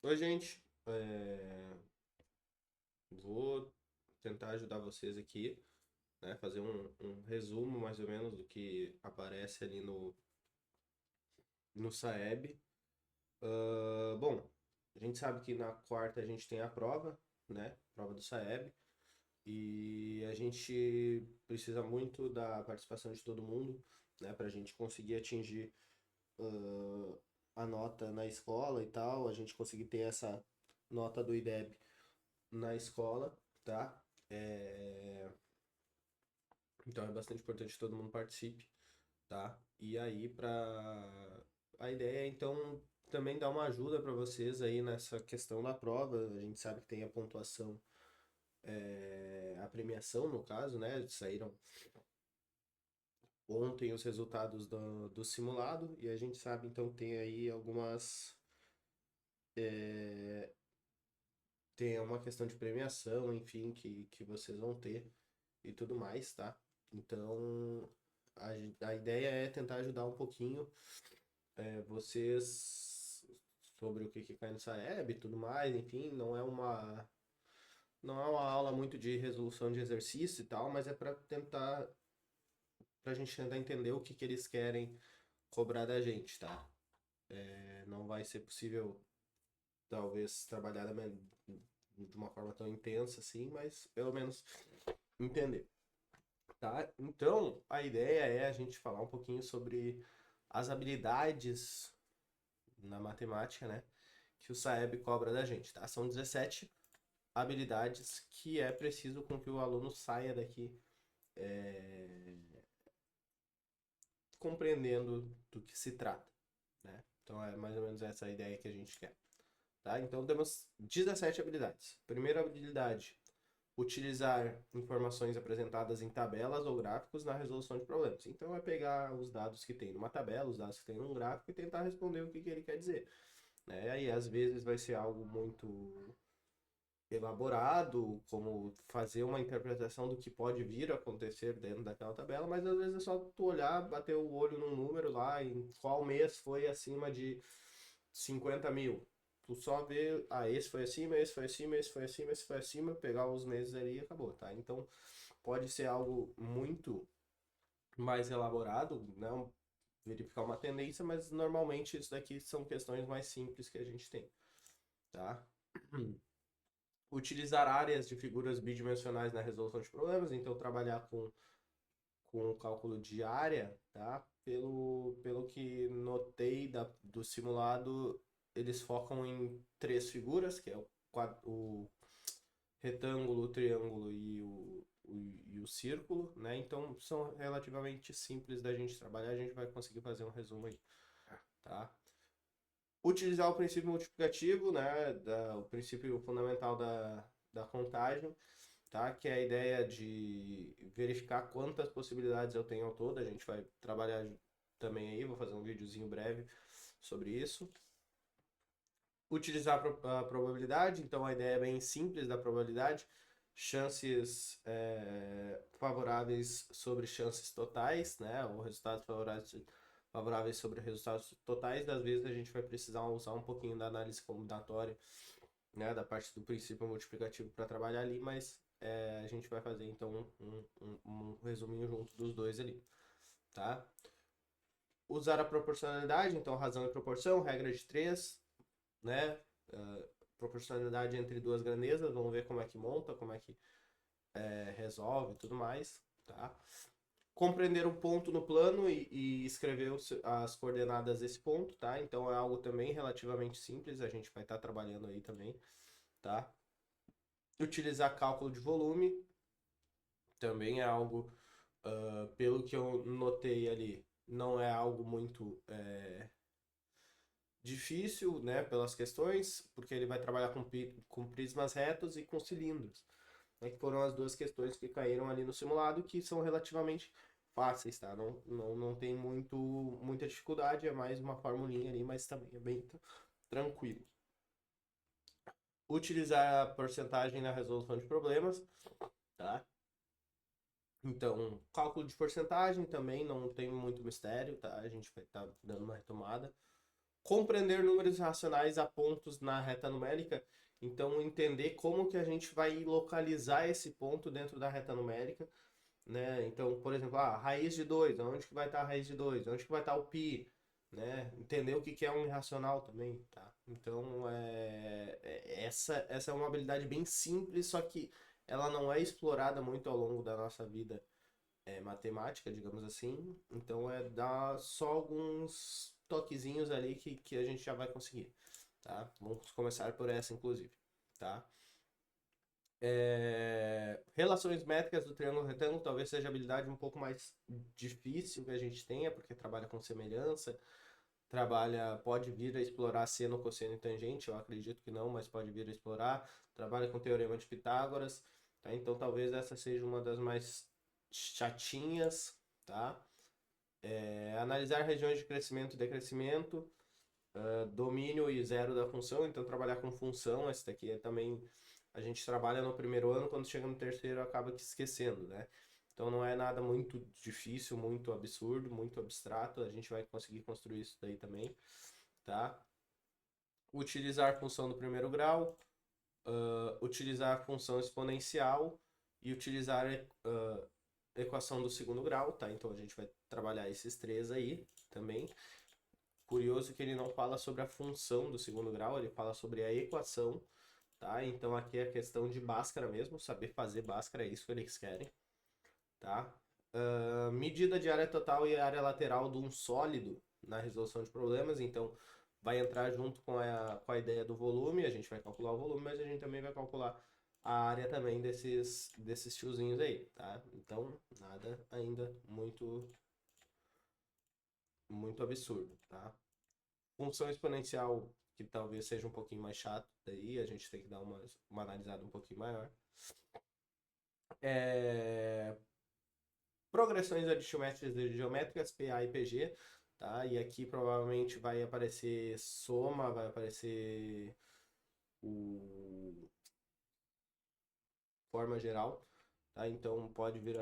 Oi, gente. Vou tentar ajudar vocês aqui, né? Fazer um resumo mais ou menos do que aparece ali no SAEB. Bom, a gente sabe que na quarta a gente tem a prova, né? Prova do SAEB. E a gente precisa muito da participação de todo mundo, né? Para a gente conseguir atingir ah, a nota na escola e tal, a gente conseguir ter essa nota do IDEB na escola, tá? Então é bastante importante que todo mundo participe, tá? E aí, a ideia é então também dar uma ajuda para vocês aí nessa questão da prova. A gente sabe que tem a pontuação, a premiação no caso, né? Saíram ontem os resultados do simulado e a gente sabe então que tem aí algumas. Tem uma questão de premiação, enfim, que vocês vão ter e tudo mais, tá? Então a ideia é tentar ajudar um pouquinho vocês sobre o que cai no Saeb e tudo mais, enfim, não é uma aula muito de resolução de exercício e tal, mas é pra gente tentar entender o que eles querem cobrar da gente, tá? Não vai ser possível talvez trabalhar de uma forma tão intensa assim, mas pelo menos entender, tá? Então, a ideia é a gente falar um pouquinho sobre as habilidades na matemática, né? Que o Saeb cobra da gente, tá? São 17 habilidades que é preciso com que o aluno saia daqui compreendendo do que se trata, né? Então é mais ou menos essa a ideia que a gente quer, tá? Então temos 17 habilidades. Primeira habilidade, utilizar informações apresentadas em tabelas ou gráficos na resolução de problemas. Então é pegar os dados que tem numa tabela, os dados que tem num gráfico e tentar responder o que ele quer dizer, né? Aí às vezes vai ser algo muito elaborado, como fazer uma interpretação do que pode vir a acontecer dentro daquela tabela, mas às vezes é só tu olhar, bater o olho num número lá, em qual mês foi acima de 50 mil. Tu só vê, esse foi acima, esse foi acima, esse foi acima, esse foi acima, pegar os meses ali e acabou, tá? Então pode ser algo muito mais elaborado, não verificar uma tendência, mas normalmente isso daqui são questões mais simples que a gente tem, tá? Utilizar áreas de figuras bidimensionais na resolução de problemas, então trabalhar com o cálculo de área, tá? Pelo que notei do simulado, eles focam em três figuras, que é o retângulo, o triângulo e o círculo, né? Então são relativamente simples da gente trabalhar, a gente vai conseguir fazer um resumo aí, tá? Utilizar o princípio multiplicativo, né? O princípio fundamental da contagem, tá? Que é a ideia de verificar quantas possibilidades eu tenho ao todo. A gente vai trabalhar também aí, vou fazer um videozinho breve sobre isso. Utilizar a probabilidade, então a ideia é bem simples da probabilidade. Chances favoráveis sobre chances totais, né? Ou resultados favoráveis sobre resultados totais. Das vezes a gente vai precisar usar um pouquinho da análise combinatória, né, da parte do princípio multiplicativo para trabalhar ali, mas a gente vai fazer então um resuminho junto dos dois ali, tá? Usar a proporcionalidade, então razão e proporção, regra de três, né? Proporcionalidade entre duas grandezas, vamos ver como é que monta, como é que resolve e tudo mais, tá? Compreender um ponto no plano e escrever as coordenadas desse ponto, tá? Então é algo também relativamente simples, a gente vai estar trabalhando aí também, tá? Utilizar cálculo de volume, também é algo, pelo que eu notei ali, não é algo muito difícil, né, pelas questões, porque ele vai trabalhar com prismas retos e com cilindros, né, que foram as duas questões que caíram ali no simulado, que são relativamente fáceis, tá? Não tem muita dificuldade, é mais uma formulinha ali, mas também é bem tranquilo. Utilizar a porcentagem na resolução de problemas, tá? Então, cálculo de porcentagem também não tem muito mistério, tá? A gente vai estar dando uma retomada. compreender números racionais a pontos na reta numérica, então entender como que a gente vai localizar esse ponto dentro da reta numérica, né? Então, por exemplo, raiz de 2, onde que vai estar a raiz de 2? Onde que vai estar o π, né? Entender o que que é um irracional também, tá? Então, essa é uma habilidade bem simples, só que ela não é explorada muito ao longo da nossa vida matemática, digamos assim. Então, dar só alguns toquezinhos ali que a gente já vai conseguir, tá? Vamos começar por essa, inclusive, tá? Relações métricas do triângulo retângulo talvez seja a habilidade um pouco mais difícil que a gente tenha, porque trabalha com semelhança, pode vir a explorar seno, cosseno e tangente, eu acredito que não, mas pode vir a explorar, trabalha com teorema de Pitágoras, tá? Então talvez essa seja uma das mais chatinhas, tá? Analisar regiões de crescimento e decrescimento, domínio e zero da função, então trabalhar com função, esse daqui também a gente trabalha no primeiro ano, quando chega no terceiro acaba que esquecendo, né? Então não é nada muito difícil, muito absurdo, muito abstrato, a gente vai conseguir construir isso daí também, tá? Utilizar função do primeiro grau, utilizar função exponencial e utilizar equação do segundo grau, tá? Então a gente vai trabalhar esses três aí também. Curioso que ele não fala sobre a função do segundo grau, ele fala sobre a equação, tá? Então aqui é a questão de Bhaskara mesmo, saber fazer Bhaskara, é isso que eles querem, tá? Medida de área total e área lateral de um sólido na resolução de problemas, então vai entrar junto com a ideia do volume, a gente vai calcular o volume, mas a gente também vai calcular a área também desses tiozinhos aí, tá? Então, nada ainda muito absurdo, tá? Função exponencial, que talvez seja um pouquinho mais chato, daí a gente tem que dar uma analisada um pouquinho maior. Progressões arquimétricas e geométricas, PA e PG, tá? E aqui provavelmente vai aparecer soma, vai aparecer o forma geral, tá? Então pode vir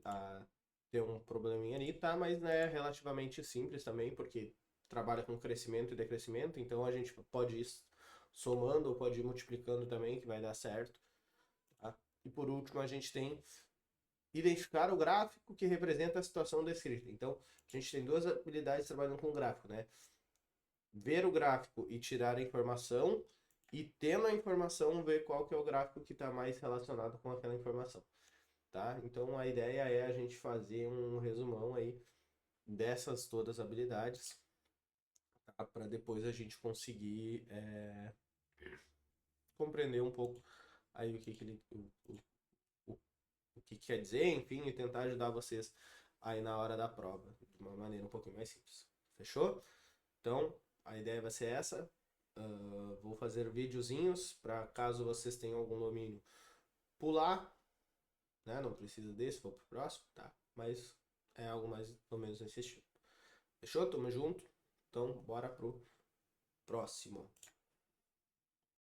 a ter um probleminha ali, tá? Mas é relativamente simples também, porque trabalha com crescimento e decrescimento, então a gente pode ir somando ou pode ir multiplicando também, que vai dar certo, tá? E por último a gente tem identificar o gráfico que representa a situação descrita. Então, a gente tem duas habilidades trabalhando com gráfico, né? Ver o gráfico e tirar a informação, e tendo a informação, ver qual que é o gráfico que está mais relacionado com aquela informação, tá? Então, a ideia é a gente fazer um resumão aí dessas todas habilidades, tá? Para depois a gente conseguir compreender um pouco aí o que, que ele, o que quer dizer, enfim, e tentar ajudar vocês aí na hora da prova, de uma maneira um pouquinho mais simples. Fechou? Então, a ideia vai ser essa. Vou fazer videozinhos para caso vocês tenham algum domínio pular, né? Não precisa desse, vou pro próximo, tá? Mas é algo mais ou menos nesse estilo. Fechou? Tamo junto? Então, bora pro próximo.